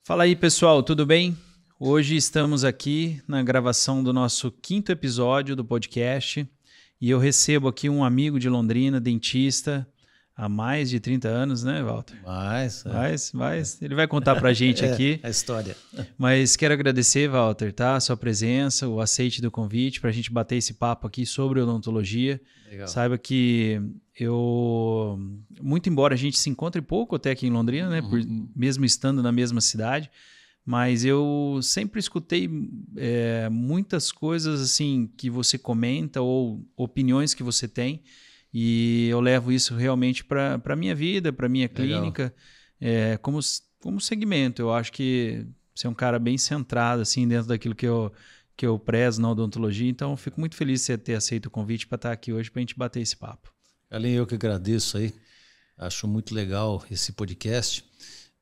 Fala aí, pessoal, tudo bem? Hoje estamos aqui na gravação do nosso 5º episódio do podcast e eu recebo aqui um amigo de Londrina, dentista, há mais de 30 anos, né, Walter? Mais. Ele vai contar pra gente aqui. A história. Mas quero agradecer, Walter, tá? A sua presença, o aceite do convite pra gente bater esse papo aqui sobre odontologia. Legal. Saiba que muito embora a gente se encontre pouco até aqui em Londrina, né? Mesmo estando na mesma cidade, mas eu sempre escutei muitas coisas assim que você comenta ou opiniões que você tem. E eu levo isso realmente para a minha vida, para a minha clínica, como segmento. Eu acho que você é um cara bem centrado assim, dentro daquilo que eu prezo na odontologia. Então, eu fico muito feliz de você ter aceito o convite para estar aqui hoje para a gente bater esse papo. Além, eu que agradeço aí. Acho muito legal esse podcast,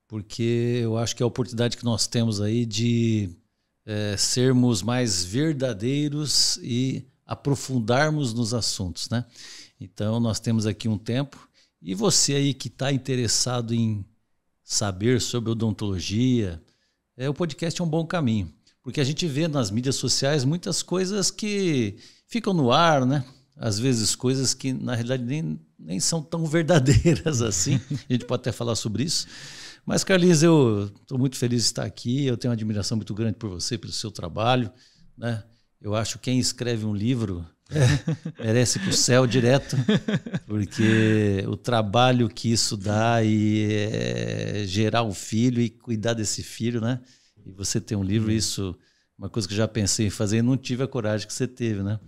porque eu acho que é a oportunidade que nós temos aí de sermos mais verdadeiros e aprofundarmos nos assuntos, né? Então, nós temos aqui um tempo. E você aí que está interessado em saber sobre odontologia, o podcast é um bom caminho. Porque a gente vê nas mídias sociais muitas coisas que ficam no ar, né? Às vezes coisas que, na realidade, nem são tão verdadeiras assim. A gente pode até falar sobre isso. Mas, Carlinhos, eu estou muito feliz de estar aqui. Eu tenho uma admiração muito grande por você, pelo seu trabalho, né? Eu acho que quem escreve um livro merece ir para o céu direto, porque o trabalho que isso dá e gerar um filho e cuidar desse filho, né? E você ter um livro, isso é uma coisa que eu já pensei em fazer e não tive a coragem que você teve, né?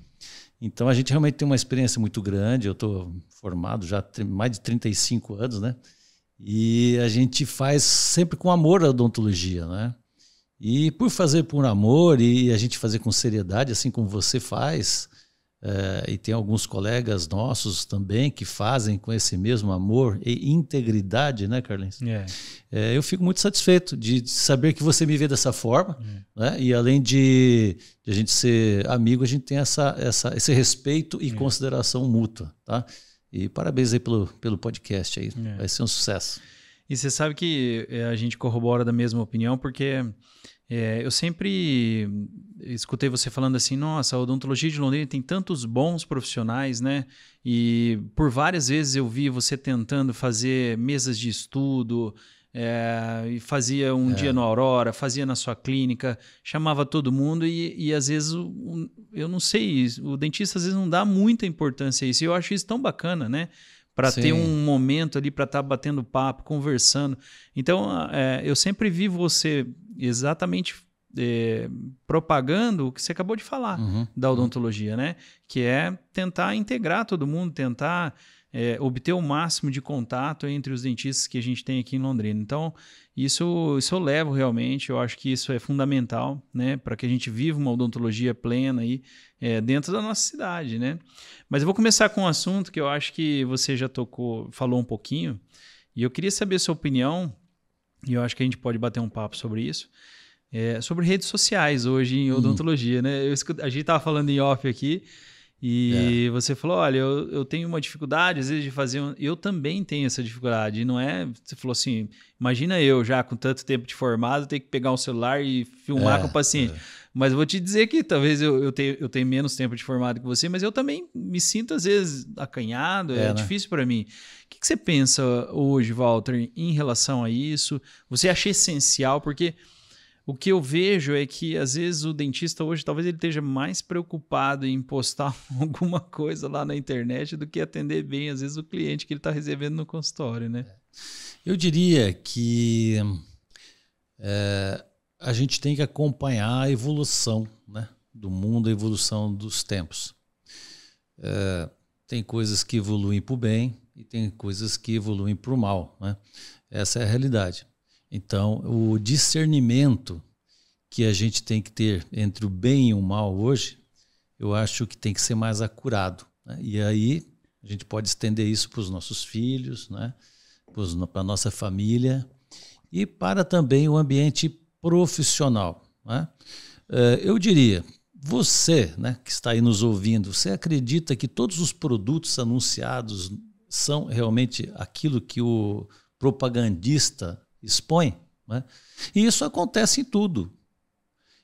Então a gente realmente tem uma experiência muito grande. Eu estou formado já há mais de 35 anos, né? E a gente faz sempre com amor a odontologia, né? E por fazer por amor e a gente fazer com seriedade, assim como você faz, e tem alguns colegas nossos também que fazem com esse mesmo amor e integridade, né, Carlinhos? Eu fico muito satisfeito de saber que você me vê dessa forma, né? E além de a gente ser amigo, a gente tem esse respeito e consideração mútua, tá? E parabéns aí pelo podcast aí, vai ser um sucesso. E você sabe que a gente corrobora da mesma opinião, porque eu sempre escutei você falando assim, nossa, a odontologia de Londrina tem tantos bons profissionais, né? E por várias vezes eu vi você tentando fazer mesas de estudo, e fazia dia no Aurora, fazia na sua clínica, chamava todo mundo e às vezes, eu não sei, o dentista às vezes não dá muita importância a isso. E eu acho isso tão bacana, né? Para ter um momento ali para estar batendo papo, conversando. Então, eu sempre vi você exatamente propagando o que você acabou de falar da odontologia, né? Que é tentar integrar todo mundo, tentar obter o máximo de contato entre os dentistas que a gente tem aqui em Londrina. Então, isso eu levo realmente, eu acho que isso é fundamental, né? Para que a gente viva uma odontologia plena aí, dentro da nossa cidade, né? Mas eu vou começar com um assunto que eu acho que você já falou um pouquinho, e eu queria saber a sua opinião, e eu acho que a gente pode bater um papo sobre isso, sobre redes sociais hoje em odontologia, né? A gente estava falando em off aqui, e você falou, olha, eu tenho uma dificuldade às vezes de fazer... Eu também tenho essa dificuldade, e não é... Você falou assim, imagina eu já com tanto tempo de formado, ter que pegar um celular e filmar com o paciente. Mas eu vou te dizer que talvez eu tenha menos tempo de formado que você, mas eu também me sinto às vezes acanhado, difícil para mim. O que você pensa hoje, Walter, em relação a isso? Você acha essencial? Porque o que eu vejo é que às vezes o dentista hoje talvez ele esteja mais preocupado em postar alguma coisa lá na internet do que atender bem às vezes o cliente que ele está recebendo no consultório, né? Eu diria que a gente tem que acompanhar a evolução, né, do mundo, a evolução dos tempos. Tem coisas que evoluem para o bem e tem coisas que evoluem para o mal, né? Essa é a realidade. Então, o discernimento que a gente tem que ter entre o bem e o mal hoje, eu acho que tem que ser mais acurado, né? E aí a gente pode estender isso para os nossos filhos, né, para a nossa família e para também o ambiente profissional, né? Eu diria, você, né, que está aí nos ouvindo, você acredita que todos os produtos anunciados são realmente aquilo que o propagandista expõe? né? E isso acontece em tudo.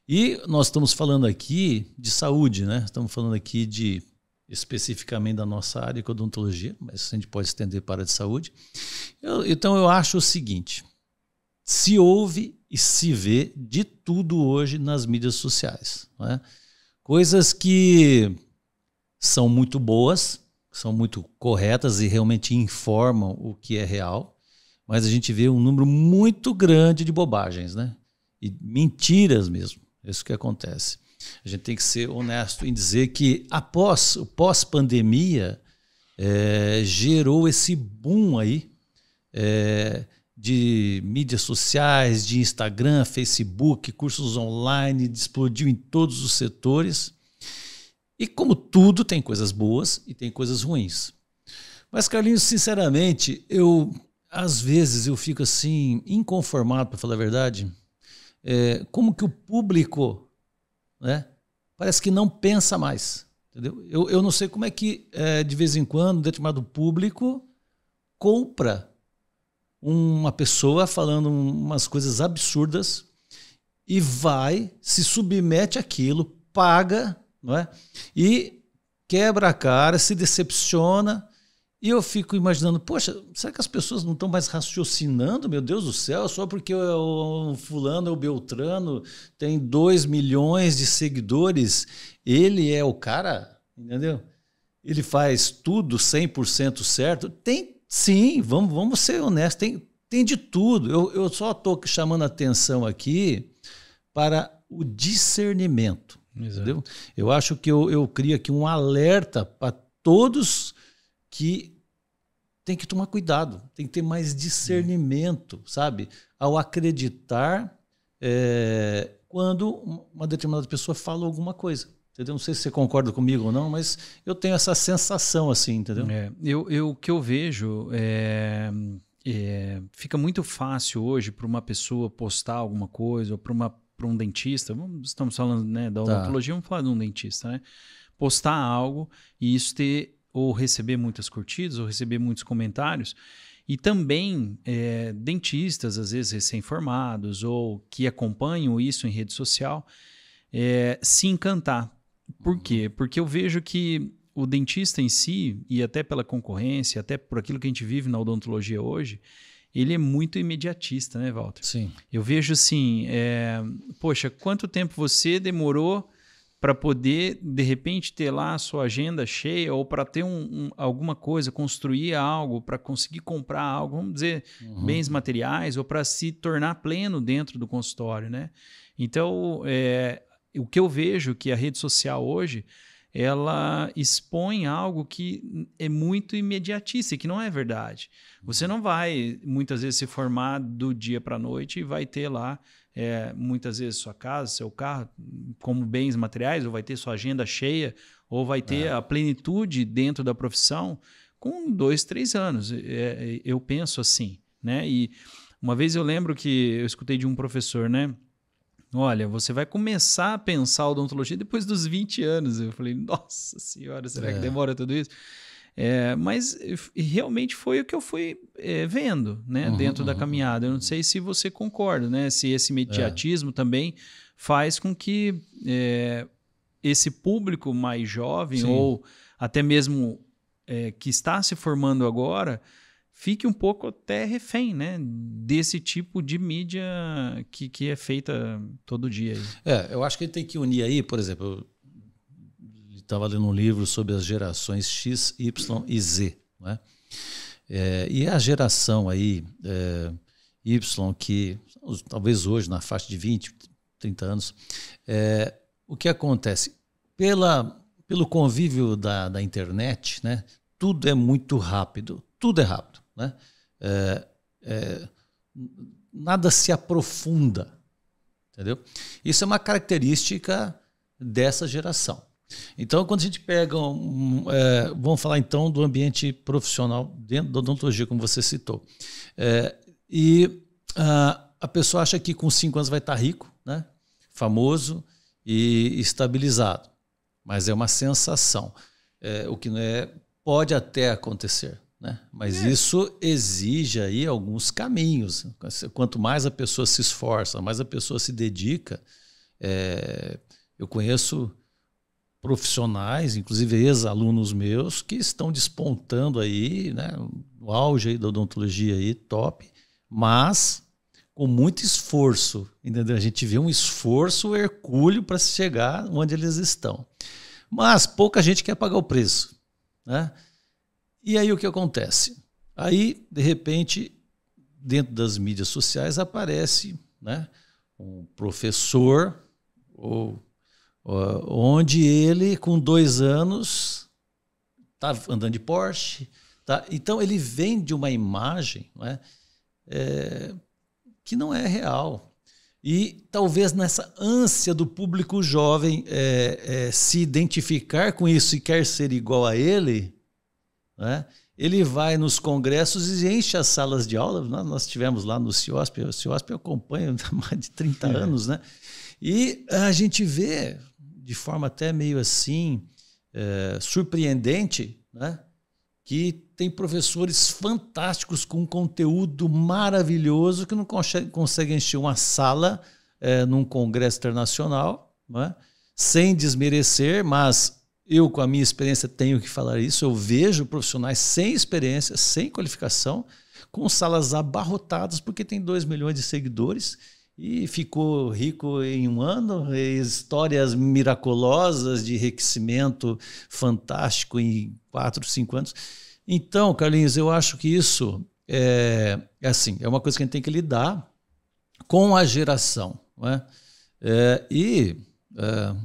E nós estamos falando aqui de saúde, né? Estamos falando aqui especificamente da nossa área de odontologia, mas a gente pode estender para a de saúde. Então eu acho o seguinte, se ouve e se vê de tudo hoje nas mídias sociais, né? Coisas que são muito boas, são muito corretas e realmente informam o que é real, mas a gente vê um número muito grande de bobagens, né? E mentiras mesmo. É isso que acontece. A gente tem que ser honesto em dizer que o pós-pandemia gerou esse boom aí de mídias sociais, de Instagram, Facebook, cursos online, explodiu em todos os setores. E como tudo, tem coisas boas e tem coisas ruins. Mas, Carlinhos, sinceramente, às vezes eu fico assim, inconformado, para falar a verdade, como que o público, né, parece que não pensa mais. Entendeu? Eu não sei como é que, de vez em quando, um determinado público compra uma pessoa falando umas coisas absurdas e se submete àquilo, paga, não é? E quebra a cara, se decepciona. E eu fico imaginando, poxa, será que as pessoas não estão mais raciocinando, meu Deus do céu, só porque o fulano ou o Beltrano tem 2 milhões de seguidores, ele é o cara, entendeu? Ele faz tudo 100% certo? Sim, vamos ser honestos, tem de tudo. Eu só estou chamando a atenção aqui para o discernimento. Entendeu? Eu acho que eu crio aqui um alerta para todos que tem que tomar cuidado, tem que ter mais discernimento, sabe? Ao acreditar quando uma determinada pessoa fala alguma coisa. Entendeu? Não sei se você concorda comigo ou não, mas eu tenho essa sensação assim, entendeu? O que eu vejo fica muito fácil hoje para uma pessoa postar alguma coisa ou para um dentista, estamos falando, né, da odontologia, vamos falar de um dentista, né? Postar algo e isso ou receber muitas curtidas, ou receber muitos comentários, e também dentistas, às vezes recém-formados, ou que acompanham isso em rede social, se encantar. Por quê? Porque eu vejo que o dentista em si, e até pela concorrência, até por aquilo que a gente vive na odontologia hoje, ele é muito imediatista, né, Walter? Sim. Eu vejo assim, poxa, quanto tempo você demorou para poder, de repente, ter lá a sua agenda cheia ou para ter alguma coisa, construir algo, para conseguir comprar algo, vamos dizer, bens materiais, ou para se tornar pleno dentro do consultório, né? Então, o que eu vejo que a rede social hoje, ela expõe algo que é muito imediatista e que não é verdade. Você não vai, muitas vezes, se formar do dia para a noite e vai ter lá, muitas vezes, sua casa, seu carro, como bens materiais, ou vai ter sua agenda cheia, ou vai ter a plenitude dentro da profissão com 2, 3 anos. Eu penso assim, né? E uma vez eu lembro que eu escutei de um professor, né? Olha, você vai começar a pensar odontologia depois dos 20 anos. Eu falei, nossa senhora, será que demora tudo isso? Mas realmente foi o que eu fui vendo, né, dentro da caminhada. Eu não sei se você concorda, né? Se esse imediatismo também faz com que esse público mais jovem, sim, ou até mesmo que está se formando agora, fique um pouco até refém, né, desse tipo de mídia que é feita todo dia. Eu acho que ele tem que unir aí, por exemplo, eu estava lendo um livro sobre as gerações X, Y e Z, né? E a geração aí, Y, que talvez hoje na faixa de 20, 30 anos, o que acontece? Pelo convívio da internet, né, tudo é muito rápido, tudo é rápido, né? Nada se aprofunda, entendeu? Isso é uma característica dessa geração. Então, quando a gente pega, vamos falar então do ambiente profissional dentro da odontologia, como você citou, a pessoa acha que com 5 anos vai estar rico, né? Famoso e estabilizado, mas é uma sensação, o que não pode até acontecer, né? Mas isso exige aí alguns caminhos. Quanto mais a pessoa se esforça, mais a pessoa se dedica. Eu conheço profissionais, inclusive ex-alunos meus, que estão despontando aí, né, no auge aí da odontologia aí, top, mas com muito esforço, entendeu? A gente vê um esforço hercúleo para chegar onde eles estão. Mas pouca gente quer pagar o preço, né? E aí o que acontece? Aí, de repente, dentro das mídias sociais aparece, né, um professor onde ele, com 2 anos, está andando de Porsche. Tá? Então, ele vende uma imagem, né, que não é real. E talvez nessa ânsia do público jovem se identificar com isso e quer ser igual a ele, né, ele vai nos congressos e enche as salas de aula. Nós tivemos lá no CIOSP, o CIOSP eu acompanho há mais de 30 anos, né? E a gente vê, de forma até meio assim, surpreendente, né, que tem professores fantásticos com conteúdo maravilhoso que não conseguem encher uma sala num congresso internacional, né, sem desmerecer, mas eu, com a minha experiência, tenho que falar isso. Eu vejo profissionais sem experiência, sem qualificação, com salas abarrotadas porque tem 2 milhões de seguidores e ficou rico em 1 ano, histórias miraculosas de enriquecimento fantástico em 4, 5 anos. Então, Carlinhos, eu acho que isso é uma coisa que a gente tem que lidar com a geração, não é? O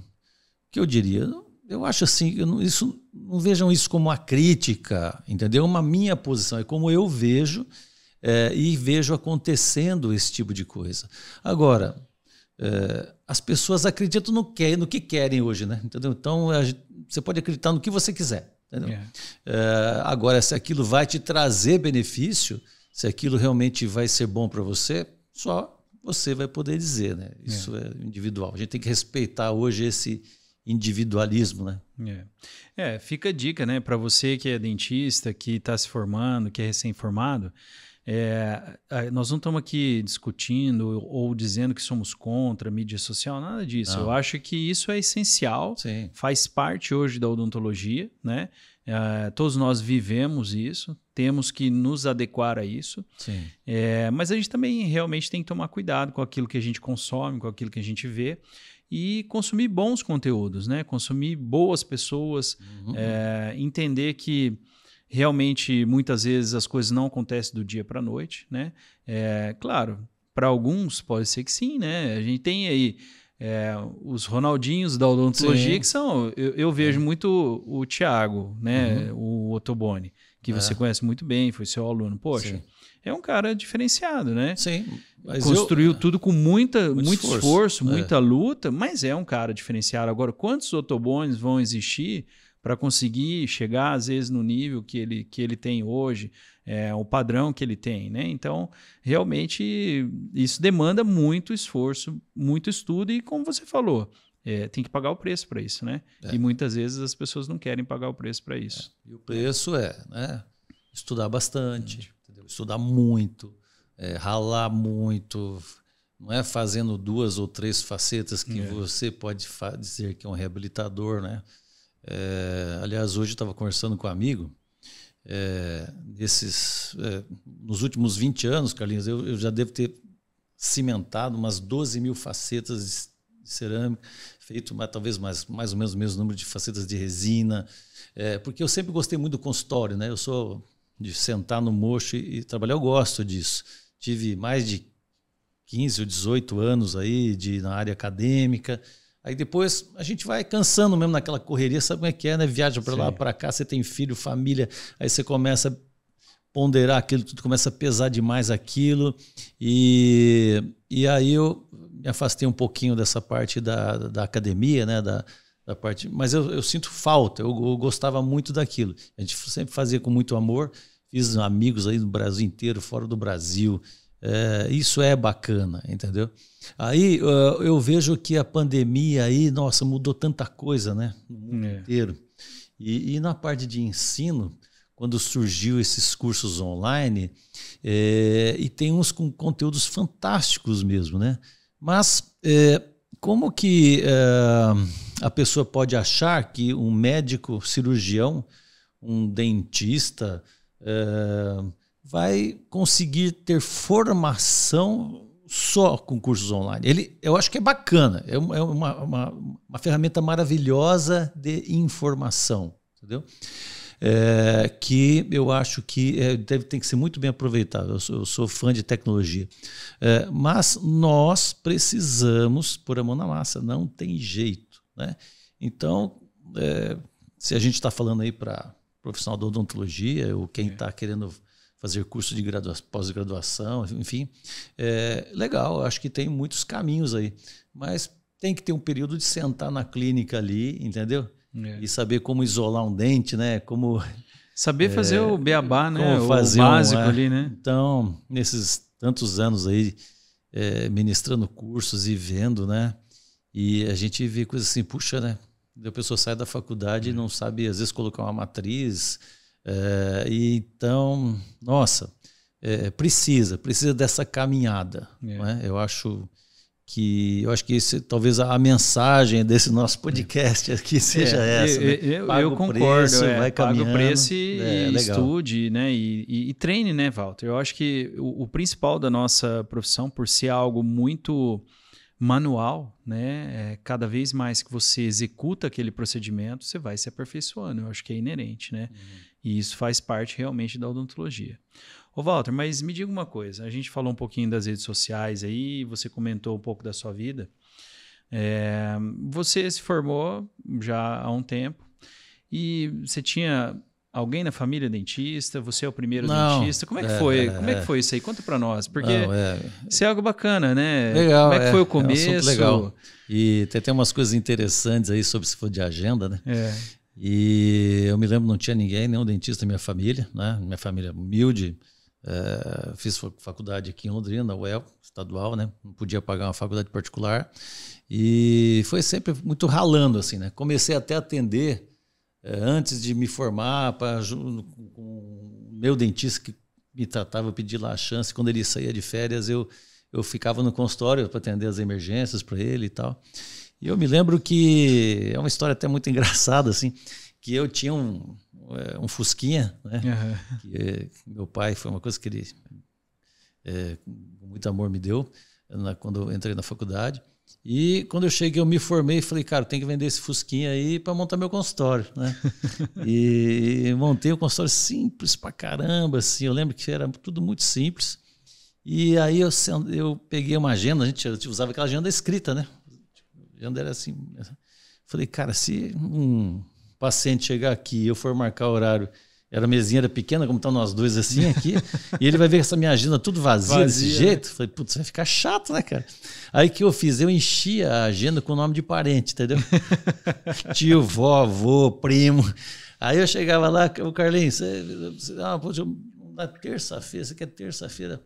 que eu diria? Eu acho assim, não vejam isso como uma crítica, entendeu? Uma minha posição, é como eu vejo e vejo acontecendo esse tipo de coisa. Agora, as pessoas acreditam no que querem hoje, né? Entendeu? Então, você pode acreditar no que você quiser. Entendeu? Agora, se aquilo vai te trazer benefício, se aquilo realmente vai ser bom para você, só você vai poder dizer, né? Isso é individual. A gente tem que respeitar hoje esse individualismo, né? Fica a dica, né, para você que é dentista, que está se formando, que é recém-formado. Nós não estamos aqui discutindo ou dizendo que somos contra a mídia social, nada disso. Não. Eu acho que isso é essencial, sim, faz parte hoje da odontologia, né? Todos nós vivemos isso, temos que nos adequar a isso. Sim. Mas a gente também realmente tem que tomar cuidado com aquilo que a gente consome, com aquilo que a gente vê, e consumir bons conteúdos, né? Consumir boas pessoas, entender que realmente muitas vezes as coisas não acontecem do dia para a noite, né? Claro, para alguns pode ser que sim, né? A gente tem aí os Ronaldinhos da odontologia, sim, que são, eu vejo muito o Thiago, né? O Ottoboni, que você conhece muito bem, foi seu aluno. Poxa, sim, é um cara diferenciado, né? Sim. Mas construiu tudo com muito esforço, muita luta, mas é um cara diferenciado. Agora, quantos Ottobonis vão existir para conseguir chegar, às vezes, no nível que ele tem hoje, o padrão que ele tem, né? Então, realmente, isso demanda muito esforço, muito estudo e, como você falou, tem que pagar o preço para isso, né? E muitas vezes as pessoas não querem pagar o preço para isso. E o preço né, estudar bastante, entendeu? Estudar muito, ralar muito, não é fazendo 2 ou 3 facetas que você pode dizer que é um reabilitador, né? Aliás, hoje eu estava conversando com um amigo, nos últimos 20 anos, Carlinhos, eu já devo ter cimentado umas 12 mil facetas de cerâmica, feito talvez mais ou menos o mesmo número de facetas de resina, porque eu sempre gostei muito do consultório, né? Eu sou de sentar no mocho e trabalhar, eu gosto disso. Tive mais de 15 ou 18 anos aí na área acadêmica. Aí depois a gente vai cansando mesmo naquela correria, sabe como é que é, né? Viaja para lá, para cá, você tem filho, família, aí você começa a ponderar aquilo, tudo começa a pesar demais aquilo. E aí eu me afastei um pouquinho dessa parte da academia, né? Da parte, mas eu sinto falta, eu gostava muito daquilo. A gente sempre fazia com muito amor, fiz amigos aí no Brasil inteiro, fora do Brasil. Isso é bacana, entendeu? Aí eu vejo que a pandemia aí, nossa, mudou tanta coisa, né? No mundo inteiro. E na parte de ensino, quando surgiu esses cursos online, e tem uns com conteúdos fantásticos mesmo, né? Mas como que a pessoa pode achar que um médico cirurgião, um dentista, vai conseguir ter formação só com cursos online? Eu acho que é bacana, é uma ferramenta maravilhosa de informação, entendeu? Que eu acho que tem que ser muito bem aproveitado. Eu sou fã de tecnologia. Mas nós precisamos pôr a mão na massa, não tem jeito, né? Então, se a gente está falando aí para profissional da odontologia, ou quem está querendo fazer curso de pós-graduação, enfim, legal, acho que tem muitos caminhos aí, mas tem que ter um período de sentar na clínica ali, entendeu? E saber como isolar um dente, né? Como saber fazer o beabá, né? Como fazer o básico ali, né? Então, nesses tantos anos aí, ministrando cursos e vendo, né? E a gente vê coisas assim, puxa, né? A pessoa sai da faculdade e não sabe, às vezes, colocar uma matriz. E então, nossa, precisa dessa caminhada. Não é? Eu acho que talvez a mensagem desse nosso podcast aqui seja essa. Né? Eu concordo. Paga o preço e estude, né? E treine, né, Walter? Eu acho que o principal da nossa profissão, por ser algo muito manual, né? Cada vez mais que você executa aquele procedimento, você vai se aperfeiçoando. Eu acho que é inerente, né? E isso faz parte realmente da odontologia. Ô Walter, mas me diga uma coisa, a gente falou um pouquinho das redes sociais aí, você comentou um pouco da sua vida. Você se formou já há um tempo e você tinha alguém na família dentista? Você é o primeiro dentista? Como é que foi? Como é que foi isso aí? Conta pra nós, porque isso é algo bacana, né? Legal, como é que foi o começo? É um assunto legal. E tem até umas coisas interessantes aí sobre se for de agenda, né? E eu me lembro, não tinha ninguém, nenhum dentista na minha família, né? Minha família humilde. Fiz faculdade aqui em Londrina, na UEL, estadual, né? Não podia pagar uma faculdade particular. E foi sempre muito ralando, assim, né? Comecei até a atender antes de me formar, com o meu dentista que me tratava, eu pedi lá a chance. Quando ele saía de férias, eu ficava no consultório para atender as emergências para ele e tal. E eu me lembro que é uma história até muito engraçada, assim, que eu tinha um Fusquinha, né? Que meu pai, foi uma coisa que ele com muito amor me deu quando eu entrei na faculdade. E quando eu cheguei, eu me formei e falei, cara, tem que vender esse Fusquinha aí para montar meu consultório, né? E montei um consultório simples pra caramba, assim. Eu lembro que era tudo muito simples. E aí eu peguei uma agenda, a gente usava aquela agenda escrita, né? A agenda era assim. Falei, cara, se um paciente chegar aqui e eu for marcar o horário, a mesinha era pequena, como estão nós dois assim aqui, e ele vai ver essa minha agenda tudo vazia desse jeito. Falei, putz, vai ficar chato, né, cara? Aí que eu fiz? Eu enchia a agenda com o nome de parente, entendeu? Tio, vó, avô, primo. Aí eu chegava lá, o Carlinhos, na terça-feira, você quer terça-feira?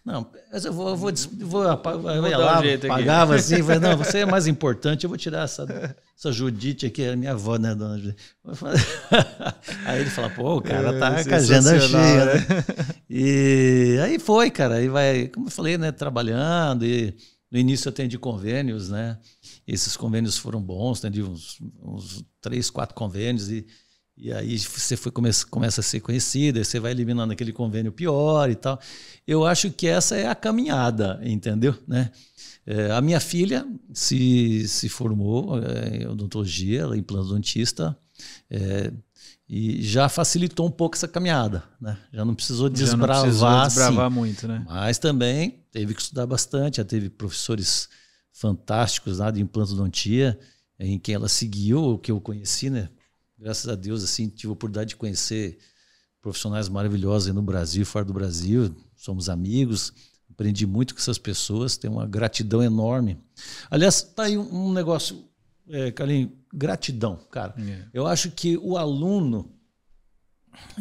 Não, mas eu vou lá, pagava assim, falei, não, você é mais importante, eu vou tirar essa Judite aqui, a minha avó, né, dona Judite? Aí ele fala, pô, o cara tá com a agenda cheia, né? E aí foi, cara, aí vai, como eu falei, né, trabalhando, e no início eu atendi convênios, né, esses convênios foram bons, atendi uns 3, 4 convênios, e aí você começa a ser conhecido, aí você vai eliminando aquele convênio pior e tal. Eu acho que essa é a caminhada, entendeu? Né? A minha filha se formou em odontologia, ela é implantodontista, e já facilitou um pouco essa caminhada. Né? Já não precisou desbravar muito, né? Mas também teve que estudar bastante, já teve professores fantásticos lá de implantodontia, em quem ela seguiu, o que eu conheci, né? Graças a Deus, assim, tive a oportunidade de conhecer profissionais maravilhosos aí no Brasil e fora do Brasil. Somos amigos, aprendi muito com essas pessoas, tenho uma gratidão enorme. Aliás, tá aí um negócio, Carlinhos, gratidão, cara. Eu acho que o aluno,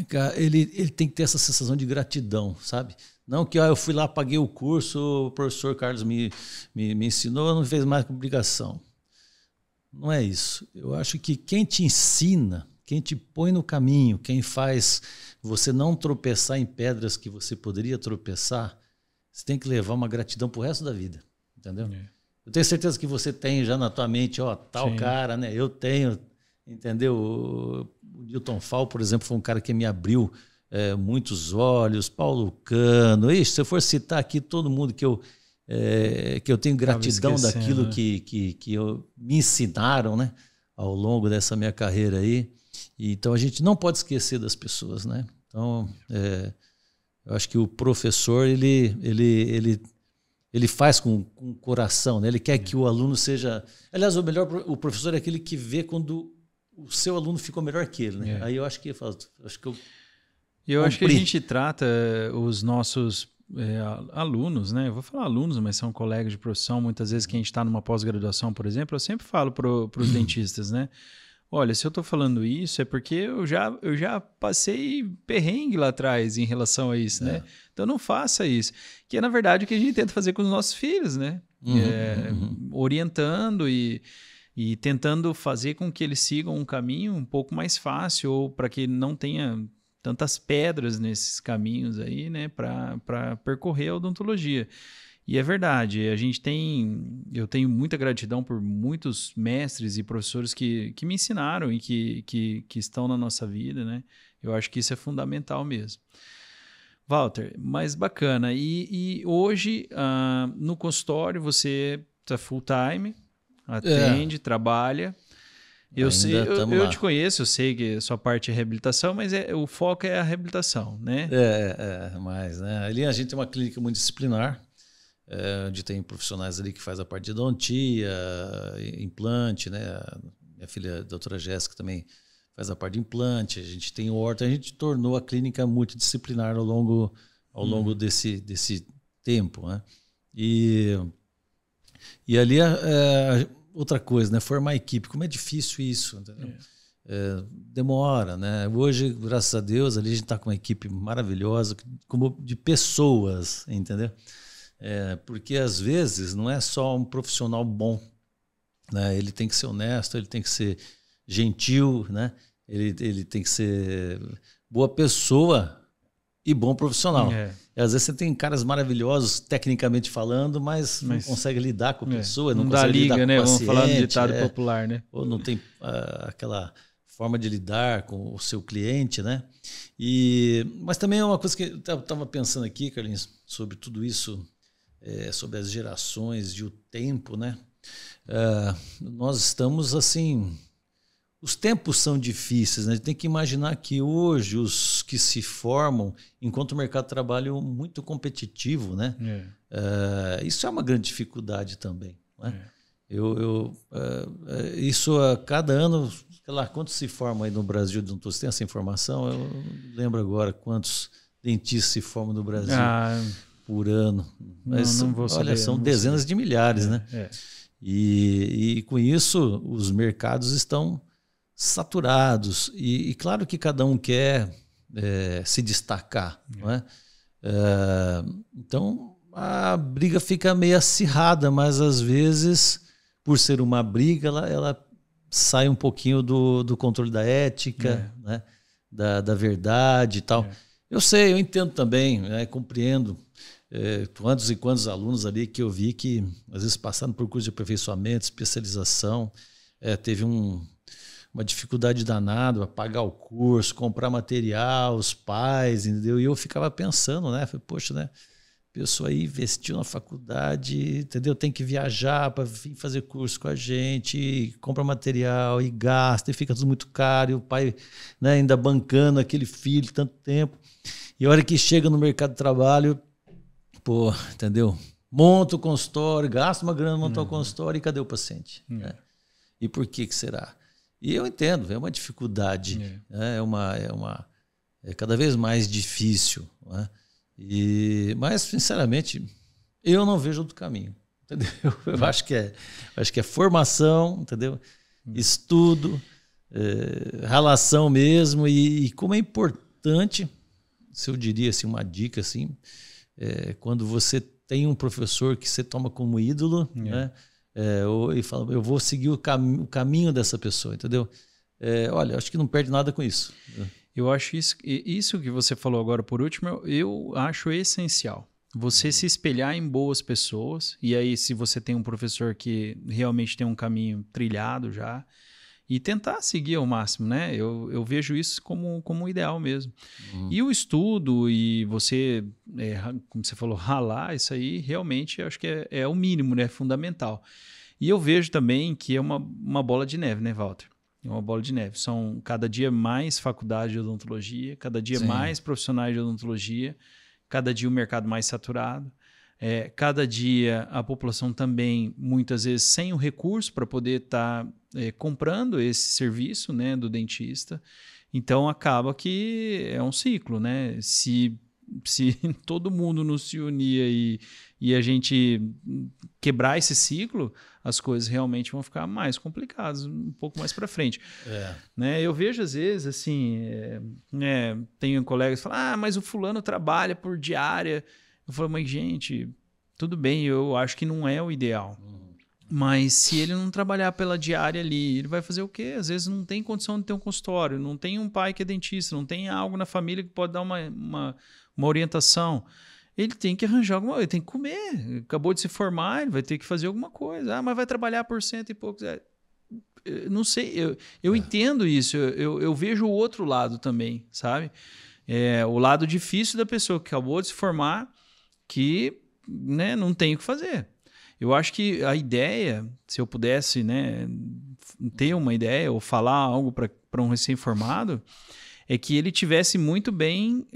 cara, ele tem que ter essa sensação de gratidão, sabe? Não que eu fui lá, paguei o curso, o professor Carlos me ensinou, não fez mais obrigação. Não é isso. Eu acho que quem te ensina quem te põe no caminho, quem faz você não tropeçar em pedras que você poderia tropeçar, você tem que levar uma gratidão pro resto da vida, entendeu? Eu tenho certeza que você tem já na tua mente, tal Sim. cara, né? Eu tenho, entendeu? O Newton Fall, por exemplo, foi um cara que me abriu muitos olhos, Paulo Cano, se eu for citar aqui todo mundo que eu tenho gratidão daquilo que me ensinaram, né? Ao longo dessa minha carreira aí. Então a gente não pode esquecer das pessoas, né? Então eu acho que o professor ele faz com o coração, né? Ele quer que o aluno seja... Aliás, o professor é aquele que vê quando o seu aluno ficou melhor que ele, né? Aí eu acho que eu acho que a gente trata os nossos alunos, né? Eu vou falar alunos, mas são colegas de profissão. Muitas vezes que a gente está numa pós-graduação, por exemplo, eu sempre falo para os dentistas, né? Olha, se eu estou falando isso é porque eu já passei perrengue lá atrás em relação a isso, né? Então não faça isso. Que é, na verdade, o que a gente tenta fazer com os nossos filhos, né? Orientando e tentando fazer com que eles sigam um caminho um pouco mais fácil, ou para que não tenha tantas pedras nesses caminhos aí, né? Para percorrer a odontologia. E é verdade, eu tenho muita gratidão por muitos mestres e professores que me ensinaram e que estão na nossa vida, né? Eu acho que isso é fundamental mesmo. Walter, mas bacana. E hoje, no consultório, você está full time, atende, trabalha. Eu te conheço, eu sei que a sua parte é reabilitação, mas o foco é a reabilitação, né? Mas né? Ali a gente tem uma clínica multidisciplinar, onde tem profissionais ali que faz a parte de odontia, implante, né? Minha filha, a doutora Jéssica, também faz a parte de implante. A gente tem horta, a gente tornou a clínica multidisciplinar ao longo desse tempo, né? E ali outra coisa, né? Formar equipe, como é difícil isso, entendeu? Demora, né? Hoje, graças a Deus, ali a gente está com uma equipe maravilhosa, como de pessoas, entendeu? Porque às vezes não é só um profissional bom, né? Ele tem que ser honesto, ele tem que ser gentil, né? Ele tem que ser boa pessoa e bom profissional. E às vezes você tem caras maravilhosos tecnicamente falando, mas não consegue lidar com a pessoa, não consegue dá liga, lidar né? com o Vamos paciente, falar no ditado popular, né? Ou não tem aquela forma de lidar com o seu cliente, né? Mas também é uma coisa que eu estava pensando aqui, Carlinhos, sobre tudo isso, sobre as gerações e o tempo, né? Nós estamos assim... Os tempos são difíceis, né? A gente tem que imaginar que hoje os que se formam, enquanto o mercado de trabalho é muito competitivo, né? Isso é uma grande dificuldade também, né? Isso a cada ano, sei lá, quantos se formam aí no Brasil? Você tem essa informação? Eu não lembro agora quantos dentistas se formam no Brasil por ano. Mas não vou saber, são dezenas de milhares, né? E com isso, os mercados estão saturados. E claro que cada um quer se destacar, não é? Então, a briga fica meio acirrada, mas às vezes, por ser uma briga, ela sai um pouquinho do controle da ética, né? da verdade e tal. Eu sei, eu entendo também, compreendo quantos e quantos alunos ali que eu vi que às vezes passaram por curso de aperfeiçoamento, especialização, teve uma dificuldade danada para pagar o curso, comprar material, os pais, entendeu? E eu ficava pensando, né? Falei, poxa, né? A pessoa aí investiu na faculdade, entendeu? Tem que viajar para vir fazer curso com a gente, e compra material e gasta, e fica tudo muito caro, e o pai, né, ainda bancando aquele filho tanto tempo. E a hora que chega no mercado de trabalho, pô, entendeu? Monta o consultório, gasta uma grana, monta o consultório, e cadê o paciente? Né? E por que será? E eu entendo, é uma dificuldade, né? É cada vez mais difícil, né? Mas, sinceramente, eu não vejo outro caminho, entendeu? Eu acho que é formação, entendeu? Estudo, relação mesmo, e como é importante, se eu diria assim, uma dica assim, quando você tem um professor que você toma como ídolo, né? E fala, eu vou seguir o caminho dessa pessoa, entendeu? olha, acho que não perde nada com isso. Eu acho isso que você falou agora por último, eu acho essencial. Você se espelhar em boas pessoas, e aí se você tem um professor que realmente tem um caminho trilhado já, e tentar seguir ao máximo, né? Eu vejo isso como um ideal mesmo. E o estudo e você, como você falou, ralar, isso aí realmente eu acho que é o mínimo, né? É fundamental. E eu vejo também que é uma bola de neve, né, Walter? É uma bola de neve. São cada dia mais faculdades de odontologia, cada dia mais profissionais de odontologia, cada dia o mercado mais saturado. Cada dia a população também, muitas vezes, sem o recurso para poder estar comprando esse serviço, né, do dentista. Então, acaba que é um ciclo, né? Se todo mundo não se unir e a gente quebrar esse ciclo, as coisas realmente vão ficar mais complicadas um pouco mais para frente. Né? Eu vejo às vezes assim, tenho colegas que falam, mas o fulano trabalha por diária. Eu falo, mas gente, tudo bem, eu acho que não é o ideal. Mas se ele não trabalhar pela diária ali, ele vai fazer o quê? Às vezes não tem condição de ter um consultório, não tem um pai que é dentista, não tem algo na família que pode dar uma orientação. Ele tem que arranjar alguma coisa, ele tem que comer. Acabou de se formar, ele vai ter que fazer alguma coisa. Mas vai trabalhar por cento e poucos. Não sei, eu entendo isso, eu vejo o outro lado também, sabe? O lado difícil da pessoa que acabou de se formar, que, né, não tem o que fazer. Eu acho que a ideia, se eu pudesse, né, ter uma ideia ou falar algo para um recém-formado, é que ele tivesse muito bem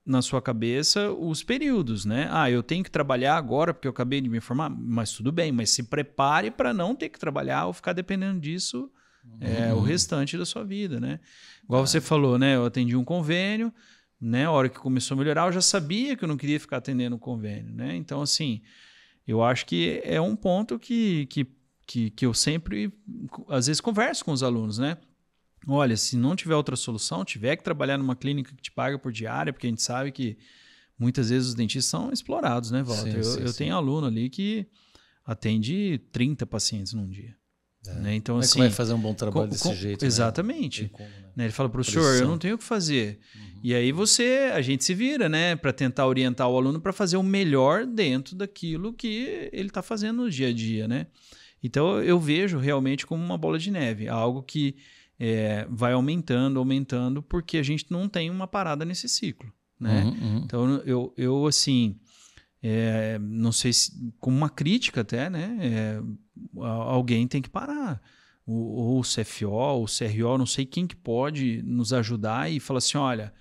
na sua cabeça os períodos, né? Eu tenho que trabalhar agora porque eu acabei de me formar, mas tudo bem, mas se prepare para não ter que trabalhar ou ficar dependendo disso o restante da sua vida, né? Igual você falou, né? Eu atendi um convênio, né? A hora que começou a melhorar, eu já sabia que eu não queria ficar atendendo o convênio, né? Então, assim, eu acho que é um ponto que eu sempre, às vezes, converso com os alunos, né? Olha, se não tiver outra solução, tiver que trabalhar numa clínica que te paga por diária, porque a gente sabe que muitas vezes os dentistas são explorados, né, Walter? Eu tenho aluno ali que atende 30 pacientes num dia. Né? Então, como é assim, que vai fazer um bom trabalho desse jeito? Exatamente. Né? Como, né? Ele fala, professor, eu não tenho o que fazer. E aí a gente se vira, né, para tentar orientar o aluno para fazer o melhor dentro daquilo que ele está fazendo no dia a dia, né? Então, eu vejo realmente como uma bola de neve, algo que vai aumentando, porque a gente não tem uma parada nesse ciclo, né? Então, eu assim, não sei se, como uma crítica até, né? Alguém tem que parar. Ou o CFO, ou o CRO, não sei quem que pode nos ajudar e falar assim, olha,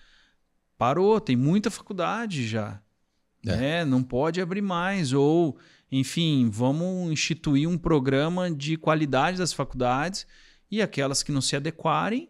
parou, tem muita faculdade já, né? Não pode abrir mais, ou, enfim, vamos instituir um programa de qualidade das faculdades e aquelas que não se adequarem,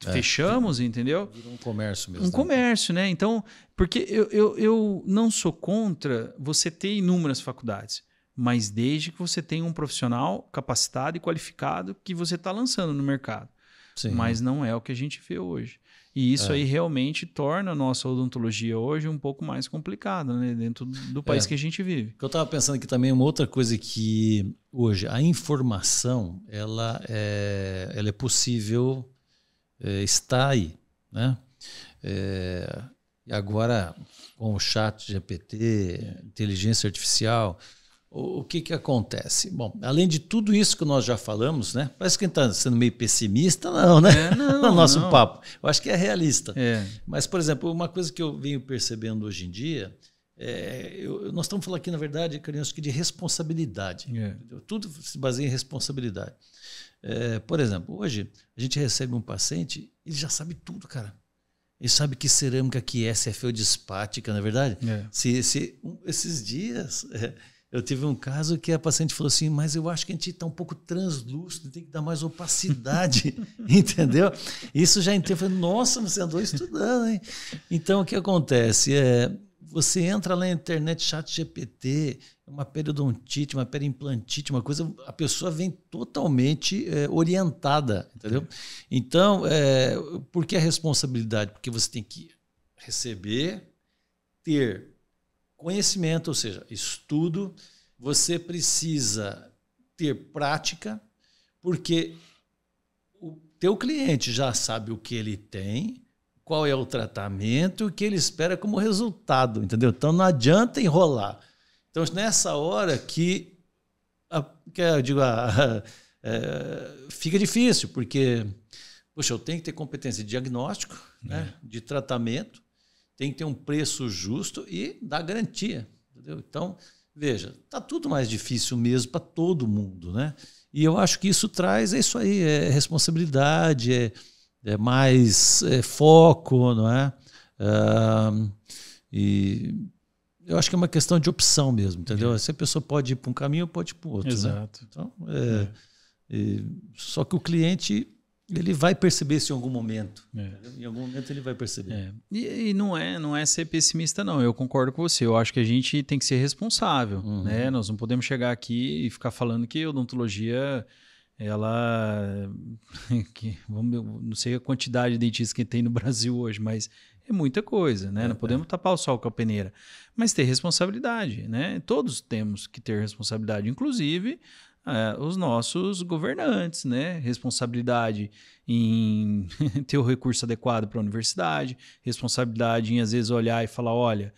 fechamos, entendeu? Vira um comércio mesmo. Comércio, né? Então, porque eu não sou contra você ter inúmeras faculdades, mas desde que você tenha um profissional capacitado e qualificado que você está lançando no mercado. Sim. Mas não é o que a gente vê hoje. E isso aí realmente torna a nossa odontologia hoje um pouco mais complicada, né? Dentro do país que a gente vive. Eu estava pensando aqui também uma outra coisa que hoje a informação ela é possível estar aí, né? E agora com o chat GPT, inteligência artificial, o que acontece? Bom, além de tudo isso que nós já falamos, né? Parece que a gente está sendo meio pessimista, não, né? No nosso papo. Eu acho que é realista. Mas, por exemplo, uma coisa que eu venho percebendo hoje em dia, nós estamos falando aqui, na verdade, Carlinhos, de responsabilidade. Tudo se baseia em responsabilidade. Por exemplo, hoje a gente recebe um paciente, ele já sabe tudo, cara. Ele sabe que cerâmica que se é feodispática, não é verdade? Esses dias... Eu tive um caso que a paciente falou assim, mas eu acho que a gente está um pouco translúcido, tem que dar mais opacidade, entendeu? Isso já entendeu, eu falei, nossa, você andou estudando, hein? Então, o que acontece? Você entra lá na internet, chat GPT, uma periodontite, uma periimplantite, uma coisa, a pessoa vem totalmente orientada, entendeu? Então, por que a responsabilidade? Porque você tem que receber, ter conhecimento, ou seja, estudo, você precisa ter prática, porque o teu cliente já sabe o que ele tem, qual é o tratamento, o que ele espera como resultado, entendeu? Então não adianta enrolar. Então nessa hora que eu digo, fica difícil, porque poxa, eu tenho que ter competência de diagnóstico, né, de tratamento, tem que ter um preço justo e dar garantia, entendeu? Então, veja, está tudo mais difícil mesmo para todo mundo, né? E eu acho que isso traz, isso aí, responsabilidade, mais foco, não é? E eu acho que é uma questão de opção mesmo, entendeu? Se a pessoa pode ir para um caminho, pode ir para o outro. Exato. Né? Então, só que o cliente, ele vai perceber isso em algum momento. Em algum momento ele vai perceber. E não é ser pessimista, não. Eu concordo com você. Eu acho que a gente tem que ser responsável. Né? Nós não podemos chegar aqui e ficar falando que a odontologia, ela... não sei a quantidade de dentistas que tem no Brasil hoje, mas é muita coisa. Né? Não podemos tapar o sol com a peneira. Mas ter responsabilidade. Né? Todos temos que ter responsabilidade, inclusive... os nossos governantes, né? Responsabilidade em ter o recurso adequado para a universidade, responsabilidade em, às vezes, olhar e falar, olha,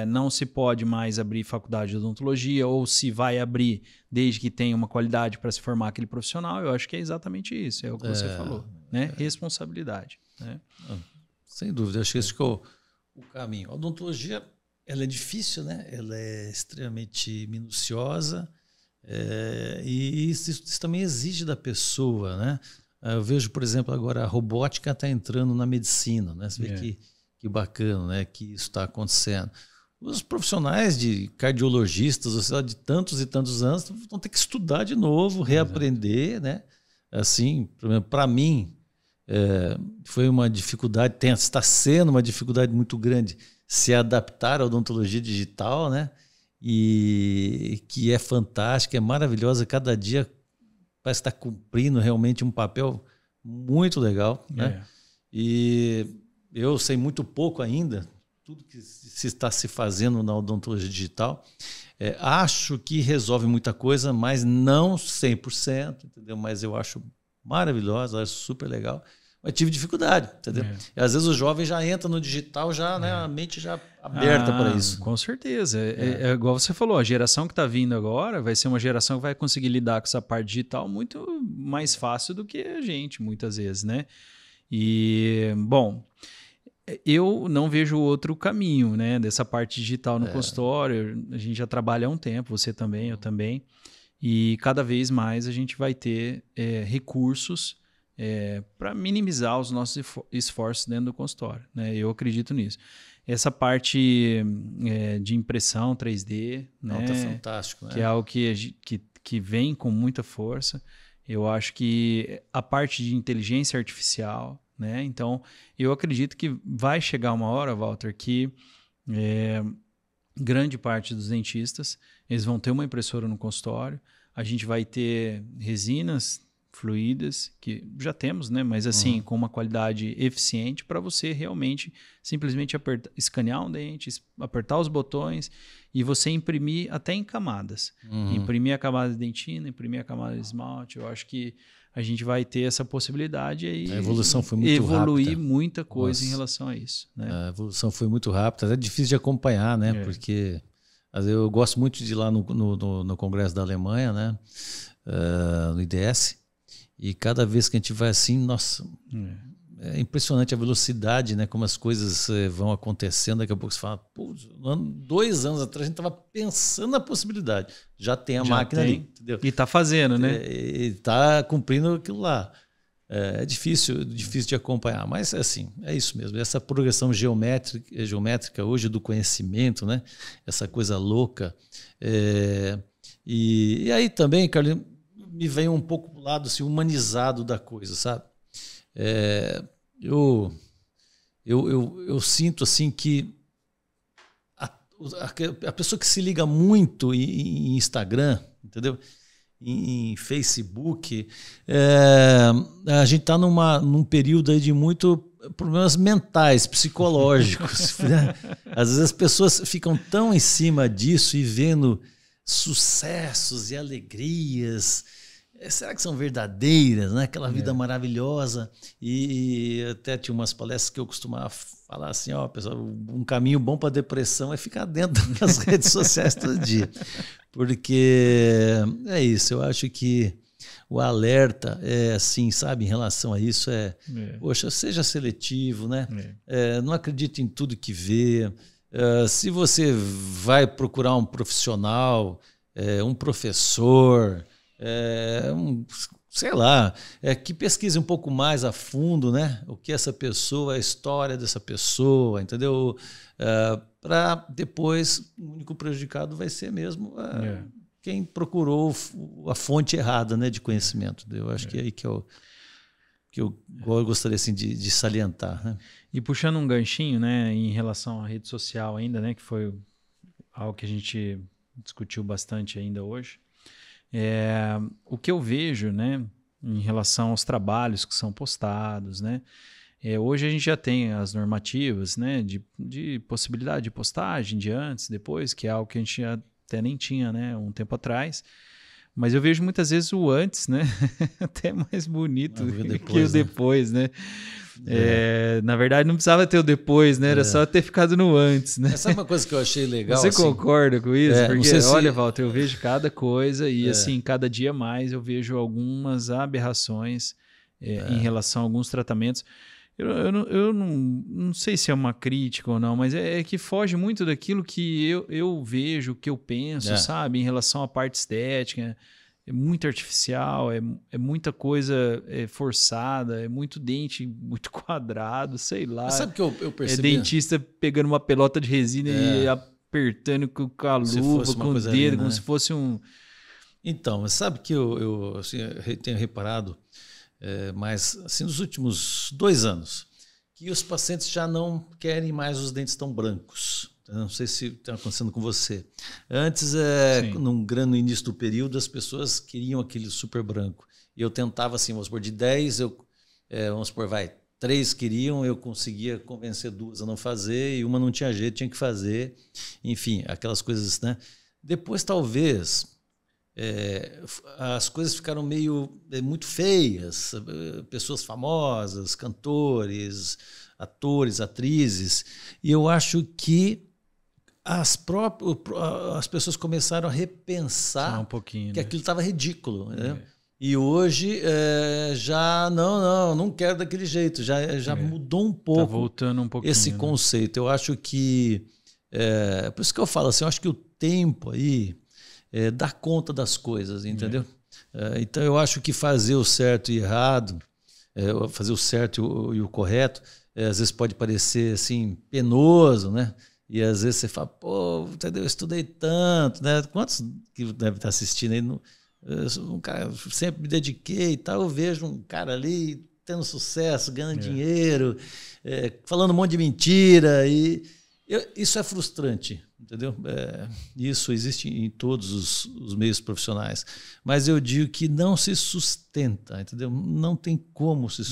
não se pode mais abrir faculdade de odontologia, ou se vai abrir desde que tenha uma qualidade para se formar aquele profissional. Eu acho que é exatamente isso, é o que você falou, né? Responsabilidade. Né? Sem dúvida, acho que esse é o caminho. A odontologia, ela é difícil, né? Ela é extremamente minuciosa, e isso também exige da pessoa, né? Eu vejo, por exemplo, agora a robótica está entrando na medicina, né? Você vê que bacana, né? Que isso está acontecendo. Os profissionais de cardiologistas, ou seja, de tantos e tantos anos, vão ter que estudar de novo, reaprender, né? Assim, para mim, foi uma dificuldade, está sendo uma dificuldade muito grande se adaptar à odontologia digital, né? E que é fantástica, é maravilhosa, cada dia parece estar cumprindo realmente um papel muito legal, né? E eu sei muito pouco ainda, tudo que se está se fazendo na odontologia digital, acho que resolve muita coisa, mas não 100%, entendeu? Mas eu acho maravilhosa, acho super legal. Mas tive dificuldade, entendeu? E às vezes o jovem já entra no digital, já, né, a mente já aberta para isso. Com certeza. É igual você falou, a geração que está vindo agora vai ser uma geração que vai conseguir lidar com essa parte digital muito mais fácil do que a gente, muitas vezes, né? E, bom, eu não vejo outro caminho, né, dessa parte digital no consultório. A gente já trabalha há um tempo, você também, eu também. E cada vez mais a gente vai ter recursos para minimizar os nossos esforços dentro do consultório, né? Eu acredito nisso. Essa parte de impressão 3D, né? Tá fantástico, né? Que é algo que vem com muita força. Eu acho que a parte de inteligência artificial, né? Então, eu acredito que vai chegar uma hora, Walter, que grande parte dos dentistas eles vão ter uma impressora no consultório. A gente vai ter resinas fluídas, que já temos, né? Mas assim, com uma qualidade eficiente para você realmente simplesmente escanear um dente, apertar os botões e você imprimir até em camadas. Imprimir a camada de dentina, imprimir a camada de esmalte. Eu acho que a gente vai ter essa possibilidade aí. A evolução foi muito rápida. Evoluir muita coisa em relação a isso. Né? A evolução foi muito rápida, é difícil de acompanhar, né? Porque eu gosto muito de ir lá no Congresso da Alemanha, né? No IDS. E cada vez que a gente vai assim, nossa, é impressionante a velocidade, né? Como as coisas vão acontecendo. Daqui a pouco você fala, pô, 2 anos atrás a gente estava pensando na possibilidade. Já tem a máquina ali, entendeu? E está fazendo, né? E está cumprindo aquilo lá. É difícil de acompanhar, mas assim, é isso mesmo. Essa progressão geométrica hoje do conhecimento, né? Essa coisa louca. E aí também, Carlinhos, me vem um pouco pro lado assim, humanizado da coisa, sabe? Eu sinto assim que a pessoa que se liga muito em Instagram, entendeu? Em Facebook, a gente está num período aí de muito problemas mentais, psicológicos. Né? Às vezes as pessoas ficam tão em cima disso e vendo sucessos e alegrias será que são verdadeiras, né? Aquela vida maravilhosa. E até tinha umas palestras que eu costumava falar assim, ó, pessoal, um caminho bom para depressão é ficar dentro das redes sociais todo dia. Porque é isso, eu acho que o alerta é assim, sabe, em relação a isso poxa, seja seletivo, né? Não acredite em tudo que vê. Se você vai procurar um profissional, um professor, sei lá, que pesquise um pouco mais a fundo, né? O que essa pessoa, a história dessa pessoa, entendeu? Para depois, o único prejudicado vai ser mesmo quem procurou a fonte errada, né, de conhecimento. Eu acho que é aí que eu gostaria assim, de salientar. Né? E puxando um ganchinho, né, em relação à rede social ainda, né, que foi algo que a gente discutiu bastante ainda hoje, o que eu vejo, né, em relação aos trabalhos que são postados, né, hoje a gente já tem as normativas, né, de possibilidade de postagem de antes, depois, que é algo que a gente até nem tinha, né, um tempo atrás. Mas eu vejo muitas vezes o antes, né, até mais bonito que o depois, né? Na verdade, não precisava ter o depois, né? Era só ter ficado no antes, né? Mas sabe uma coisa que eu achei legal? Você concorda com isso? Porque, olha, se... Walter, eu vejo cada coisa e, assim, cada dia mais eu vejo algumas aberrações em relação a alguns tratamentos. Eu não sei se é uma crítica ou não, mas é que foge muito daquilo que eu vejo, que eu penso, sabe? Em relação à parte estética. É muito artificial, é muita coisa forçada, é muito dente, muito quadrado, sei lá. Mas sabe o que eu percebi? É dentista pegando uma pelota de resina e apertando com a luva, com o dedo, como se fosse um... Então, mas sabe que eu assim, tenho reparado, mas assim, nos últimos 2 anos, que os pacientes já não querem mais os dentes tão brancos. Não sei se está acontecendo com você. Antes, no início do período, as pessoas queriam aquele super branco. E eu tentava, assim, vamos supor, de 10, vamos supor, 3 queriam, eu conseguia convencer 2 a não fazer, e uma não tinha jeito, tinha que fazer. Enfim, aquelas coisas, né? Depois, talvez... as coisas ficaram muito feias, pessoas famosas, cantores, atores, atrizes, e eu acho que as pessoas começaram a repensar um pouquinho, que né? aquilo estava ridículo, né? E hoje já não quero daquele jeito, já mudou um pouco, tá voltando um pouquinho, esse conceito. Né? Eu acho que por isso que eu falo assim, eu acho que o tempo aí dá conta das coisas, entendeu? Então eu acho que fazer o certo e errado, fazer o certo e o correto, às vezes pode parecer assim penoso, né? E às vezes você fala, pô, entendeu? Eu estudei tanto, né? Quantos que devem estar assistindo aí? Um cara, sempre me dediquei e tal, eu vejo um cara ali tendo sucesso, ganhando dinheiro, falando um monte de mentira e isso é frustrante, entendeu? Isso existe em todos os meios profissionais, mas eu digo que não se sustenta, entendeu? Não tem como se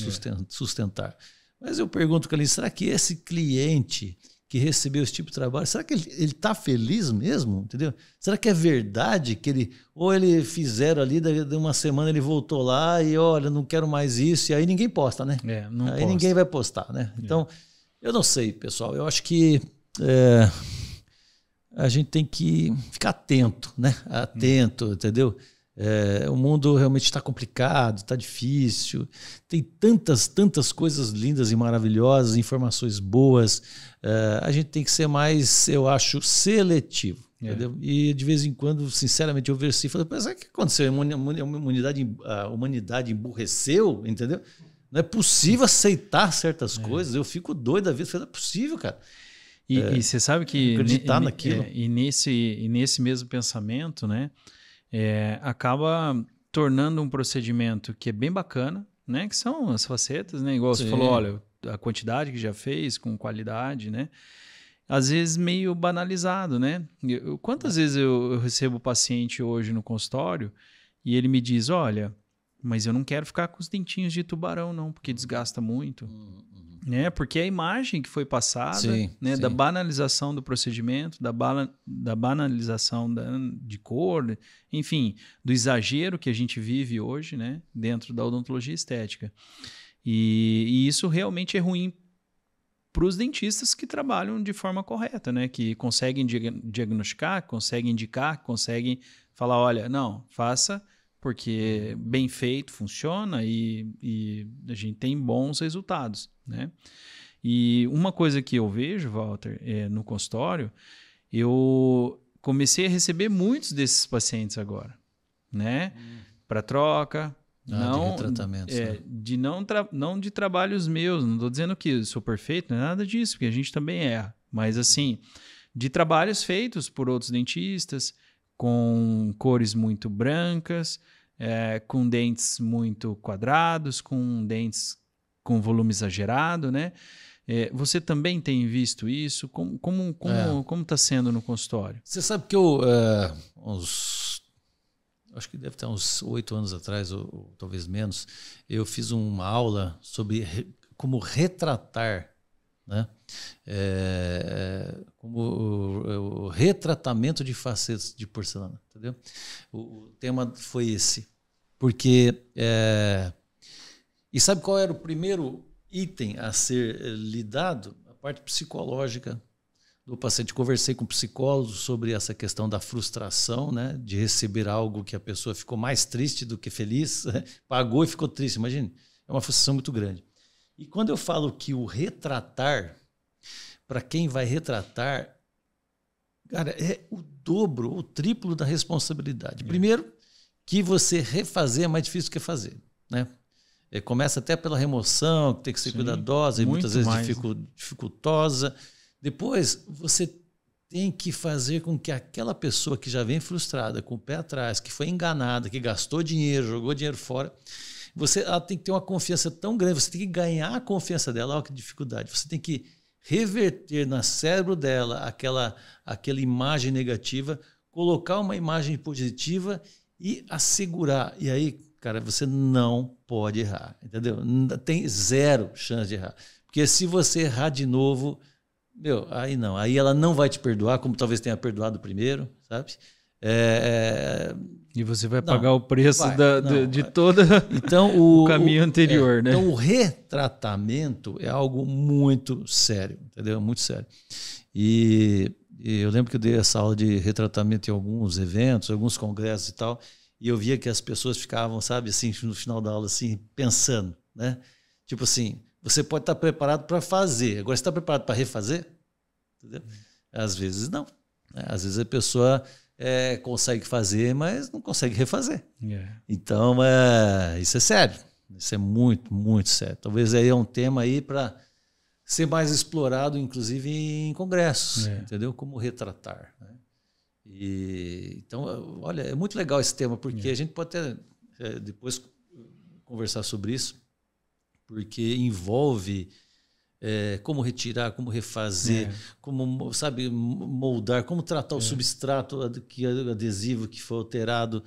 sustentar. Mas eu pergunto, Carlinhos, será que esse cliente que recebeu esse tipo de trabalho, será que ele está feliz mesmo, entendeu? Será que é verdade que ele fizeram ali, de uma semana ele voltou lá e olha, não quero mais isso, e aí ninguém posta, né? Aí ninguém vai postar, né? Então, eu não sei, pessoal, eu acho que a gente tem que ficar atento, né? Atento, entendeu? O mundo realmente está complicado, está difícil, tem tantas coisas lindas e maravilhosas, informações boas. A gente tem que ser mais, eu acho, seletivo. Entendeu? E de vez em quando, sinceramente, eu vejo assim e falo, mas o que aconteceu? A humanidade emburreceu, entendeu? Não é possível aceitar certas coisas. Eu fico doido da vida, não é possível, cara. E você sabe que acreditar naquilo. E nesse mesmo pensamento, né? Acaba tornando um procedimento que é bem bacana, né? Que são as facetas, né? Igual você falou, olha, a quantidade que já fez, com qualidade, né? Às vezes meio banalizado, né? Quantas vezes eu recebo paciente hoje no consultório e ele me diz, olha, mas eu não quero ficar com os dentinhos de tubarão, não, porque desgasta muito. Né? Porque a imagem que foi passada, sim, né, sim. da banalização do procedimento, da banalização de cor, enfim, do exagero que a gente vive hoje, né, dentro da odontologia estética. E isso realmente é ruim para os dentistas que trabalham de forma correta, né, que conseguem diagnosticar, conseguem indicar, conseguem falar, olha, não, faça porque bem feito funciona e a gente tem bons resultados, né? E uma coisa que eu vejo, Walter, no consultório, eu comecei a receber muitos desses pacientes agora, né? Para troca, de retratamentos, né? não de trabalhos meus, não estou dizendo que eu sou perfeito, não é nada disso, porque a gente também erra, mas assim, de trabalhos feitos por outros dentistas, com cores muito brancas, com dentes muito quadrados, com dentes com volume exagerado, né? Você também tem visto isso? Como está sendo no consultório? Você sabe que acho que deve ter uns 8 anos atrás, ou talvez menos, eu fiz uma aula sobre como retratar, né? Como o retratamento de facetas de porcelana, entendeu? O tema foi esse, porque e sabe qual era o primeiro item a ser lidado? A parte psicológica do paciente. Conversei com psicólogos sobre essa questão da frustração, né? De receber algo que a pessoa ficou mais triste do que feliz, né? Pagou e ficou triste, imagine, é uma frustração muito grande. E quando eu falo que o retratar, para quem vai retratar, cara, é o dobro ou o triplo da responsabilidade. Primeiro, que você refazer é mais difícil do que fazer, né? Começa até pela remoção, que tem que ser cuidadosa e muitas vezes dificultosa. Depois, você tem que fazer com que aquela pessoa que já vem frustrada, com o pé atrás, que foi enganada, que gastou dinheiro, jogou dinheiro fora, ela tem que ter uma confiança tão grande, você tem que ganhar a confiança dela, olha que dificuldade. Você tem que reverter no cérebro dela aquela imagem negativa, colocar uma imagem positiva e assegurar. E aí, cara, você não pode errar, entendeu? Tem 0 chance de errar. Porque se você errar de novo, aí não. Aí ela não vai te perdoar, como talvez tenha perdoado primeiro, sabe? E você vai pagar o preço de todo então, o caminho anterior, né? Então, o retratamento é algo muito sério, entendeu? Muito sério. E eu lembro que eu dei essa aula de retratamento em alguns eventos, alguns congressos e tal, e eu via que as pessoas ficavam, sabe, assim, no final da aula, assim, pensando, né? Tipo assim, você pode estar preparado para fazer, agora você está preparado para refazer? Entendeu? Às vezes não. Né? Às vezes a pessoa consegue fazer, mas não consegue refazer. Então, isso é sério. Isso é muito, muito sério. Talvez aí é um tema aí para ser mais explorado, inclusive em congressos, entendeu? Como retratar. Né? Então, olha, é muito legal esse tema, porque a gente pode até depois conversar sobre isso, porque envolve como retirar, como refazer, como, sabe, moldar, como tratar o substrato adesivo que foi alterado.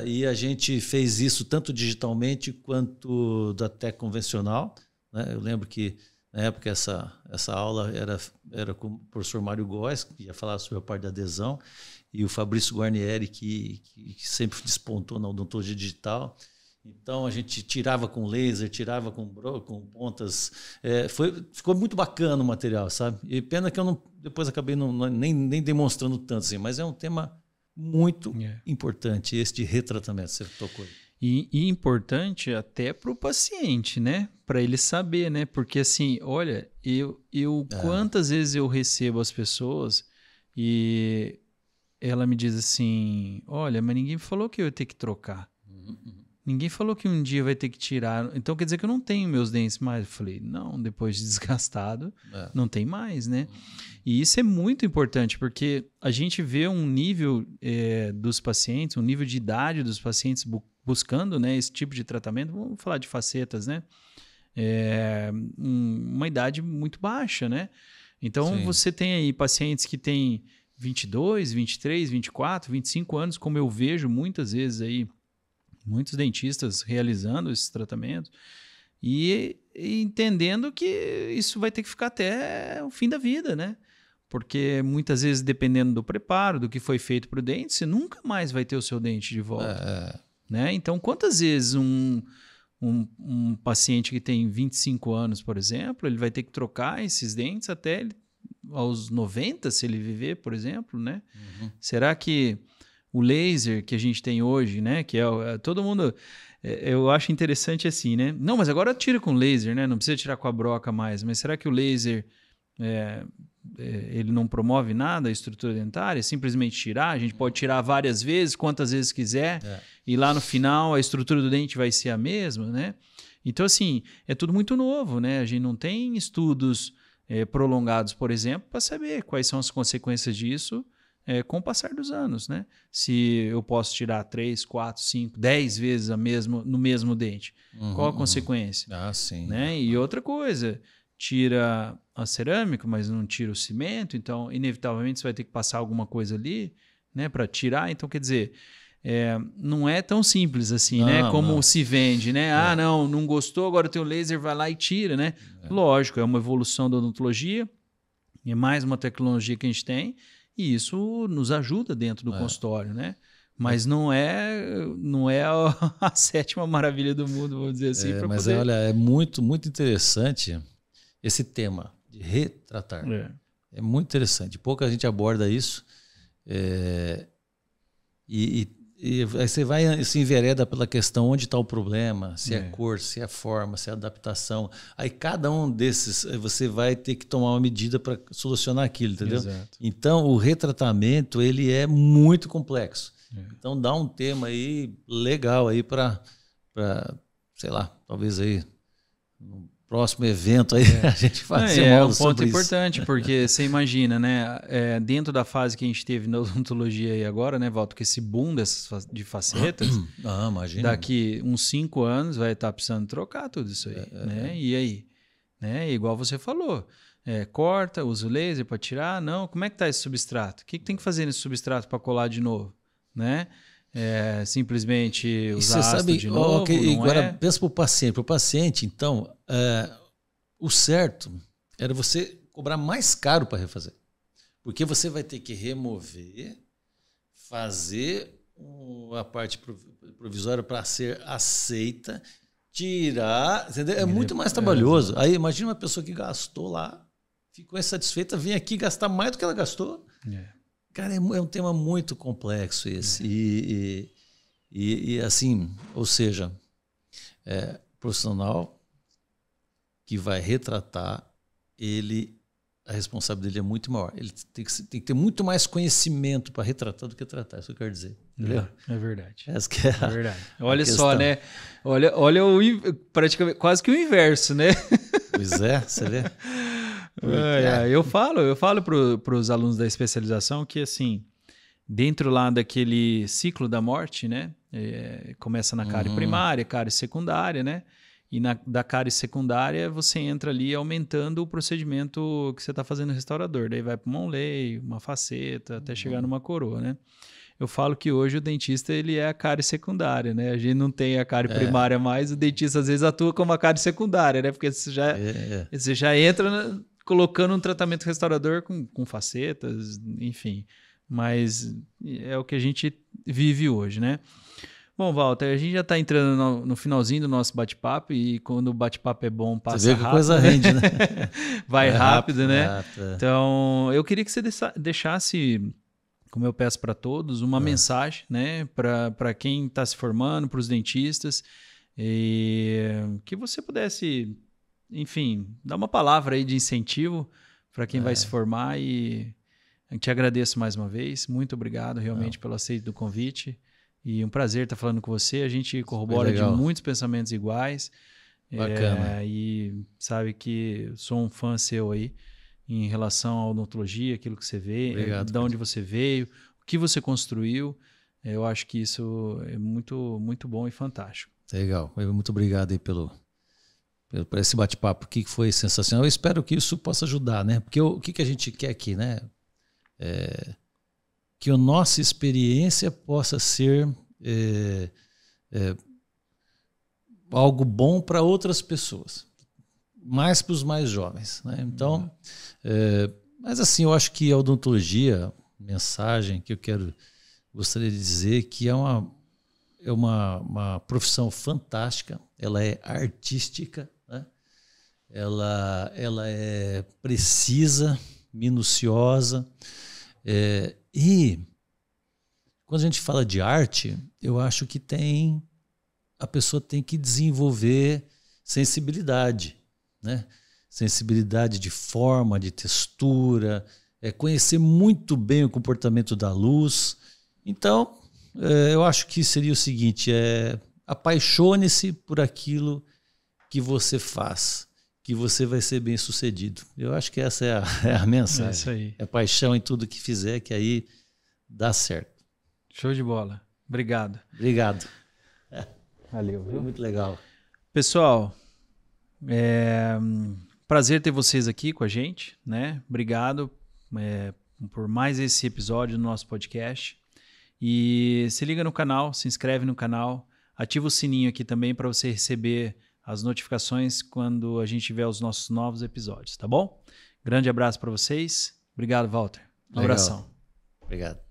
E a gente fez isso tanto digitalmente quanto até convencional. Né? Eu lembro que, na época, essa aula era com o professor Mário Góes, que ia falar sobre a parte da adesão, e o Fabrício Guarnieri, que sempre despontou na odontologia digital. Então, a gente tirava com laser, tirava com pontas. Ficou muito bacana o material, sabe? E pena que eu depois acabei nem demonstrando tanto, assim, mas é um tema muito importante, esse de retratamento, você tocou aí. E importante até para o paciente, né? Para ele saber, né? Porque assim, olha, quantas vezes eu recebo as pessoas e ela me diz assim, olha, mas ninguém falou que eu ia ter que trocar. Ninguém falou que um dia vai ter que tirar. Então quer dizer que eu não tenho meus dentes mais? Eu falei, não, depois de desgastado, não tem mais, né? E isso é muito importante, porque a gente vê um nível dos pacientes, um nível de idade dos pacientes buscando, né, esse tipo de tratamento. Vamos falar de facetas, né? Uma idade muito baixa, né? Então você tem aí pacientes que têm 22, 23, 24, 25 anos, como eu vejo muitas vezes aí Muitos dentistas realizando esses tratamentos e entendendo que isso vai ter que ficar até o fim da vida, né? Porque muitas vezes, dependendo do preparo, do que foi feito para o dente, você nunca mais vai ter o seu dente de volta. Né? Então, quantas vezes um paciente que tem 25 anos, por exemplo, ele vai ter que trocar esses dentes até aos 90, se ele viver, por exemplo, né? Será que o laser que a gente tem hoje, né? Que todo mundo... eu acho interessante assim, né? Não, mas agora tira com laser, né? Não precisa tirar com a broca mais. Mas será que o laser... ele não promove nada a estrutura dentária, simplesmente tirar, a gente pode tirar várias vezes, quantas vezes quiser, e lá no final a estrutura do dente vai ser a mesma, né? Então, assim, é tudo muito novo, né? A gente não tem estudos prolongados, por exemplo, para saber quais são as consequências disso com o passar dos anos, né? Se eu posso tirar 3, 4, 5, 10 vezes no mesmo dente, qual a consequência? Sim. Né? E outra coisa... tira a cerâmica, mas não tira o cimento, então inevitavelmente você vai ter que passar alguma coisa ali, né, para tirar. Então, quer dizer, não é tão simples assim, né, como se vende, né? Não gostou, agora tem o laser, vai lá e tira, né? Lógico, é uma evolução da odontologia, é mais uma tecnologia que a gente tem, e isso nos ajuda dentro do consultório, né? Mas não é a sétima maravilha do mundo, vamos dizer assim. Mas olha, é muito, muito interessante esse tema de retratar. É muito interessante. Pouca gente aborda isso. E aí você vai, se envereda pela questão onde está o problema, se é cor, se é forma, se é adaptação. Aí cada um desses você vai ter que tomar uma medida para solucionar aquilo, entendeu? Exato. Então o retratamento ele é muito complexo. Então dá um tema aí legal aí para sei lá, talvez aí próximo evento aí a gente fazer um ponto importante, porque você imagina, né? Dentro da fase que a gente teve na odontologia aí agora, né, Walter, que esse boom de facetas, imagina. Daqui uns 5 anos vai estar precisando trocar tudo isso aí, né? E aí? Né? Igual você falou, corta, usa o laser para tirar, não, como é que tá esse substrato? O que tem que fazer nesse substrato para colar de novo? Né? Simplesmente usar ácido de novo. Agora pensa para o paciente. Para o paciente, então, o certo era você cobrar mais caro para refazer. Porque você vai ter que remover, fazer a parte provisória para ser aceita, tirar, entendeu? É muito mais trabalhoso. Aí imagina uma pessoa que gastou lá, ficou insatisfeita, vem aqui gastar mais do que ela gastou. Cara, é um tema muito complexo esse. E assim, ou seja, profissional que vai retratar, a responsabilidade dele é muito maior. Ele tem que ter muito mais conhecimento para retratar do que tratar, isso que eu quero dizer. Entendeu? É verdade. Essa que é verdade. Olha só, né? Olha praticamente quase que o inverso, né? Pois é, você vê. Eu falo para os alunos da especialização que, assim, dentro lá daquele ciclo da morte, né? Começa na cárie primária, cárie secundária, né? E da cárie secundária você entra ali aumentando o procedimento que você está fazendo no restaurador. Daí vai para uma onlay, uma faceta, até chegar numa coroa, né? Eu falo que hoje o dentista ele é a cárie secundária, né? A gente não tem a cárie primária mais, o dentista às vezes atua como a cárie secundária, né? Porque você já entra colocando um tratamento restaurador com facetas, enfim. Mas é o que a gente vive hoje, né? Bom, Walter, a gente já está entrando no finalzinho do nosso bate-papo e quando o bate-papo é bom, passa rápido. Você vê que a coisa rende, né? Vai rápido, né? Rápido. Então, eu queria que você deixasse, como eu peço para todos, uma mensagem, né? Para quem está se formando, para os dentistas, e que você pudesse, enfim, dar uma palavra aí de incentivo para quem vai se formar e eu te agradeço mais uma vez. Muito obrigado realmente pelo aceito do convite. E um prazer estar falando com você. A gente corrobora de muitos pensamentos iguais. Bacana. E sabe que sou um fã seu aí em relação à odontologia, aquilo que você vê, de onde você veio, o que você construiu. Eu acho que isso é muito, muito bom e fantástico. Legal. Muito obrigado aí por esse bate-papo que foi sensacional. Eu espero que isso possa ajudar, né? Porque o que a gente quer aqui, né? Que a nossa experiência possa ser algo bom para outras pessoas, mais para os mais jovens, né? Então, mas assim, eu acho que a odontologia, mensagem que gostaria de dizer que é uma profissão fantástica, ela é artística, né? Ela é precisa, minuciosa, e quando a gente fala de arte, eu acho que a pessoa tem que desenvolver sensibilidade, né? Sensibilidade de forma, de textura, conhecer muito bem o comportamento da luz. Então, eu acho que seria o seguinte, apaixone-se por aquilo que você faz, que você vai ser bem sucedido. Eu acho que essa é a mensagem. É isso aí. É paixão em tudo que fizer, que aí dá certo. Show de bola. Obrigado. Obrigado. Valeu. Foi muito legal. Pessoal, prazer ter vocês aqui com a gente, né? Obrigado por mais esse episódio do nosso podcast. E se liga no canal, se inscreve no canal, ativa o sininho aqui também para você receber as notificações quando a gente tiver os nossos novos episódios, tá bom? Grande abraço para vocês. Obrigado, Walter. Um abração. Obrigado.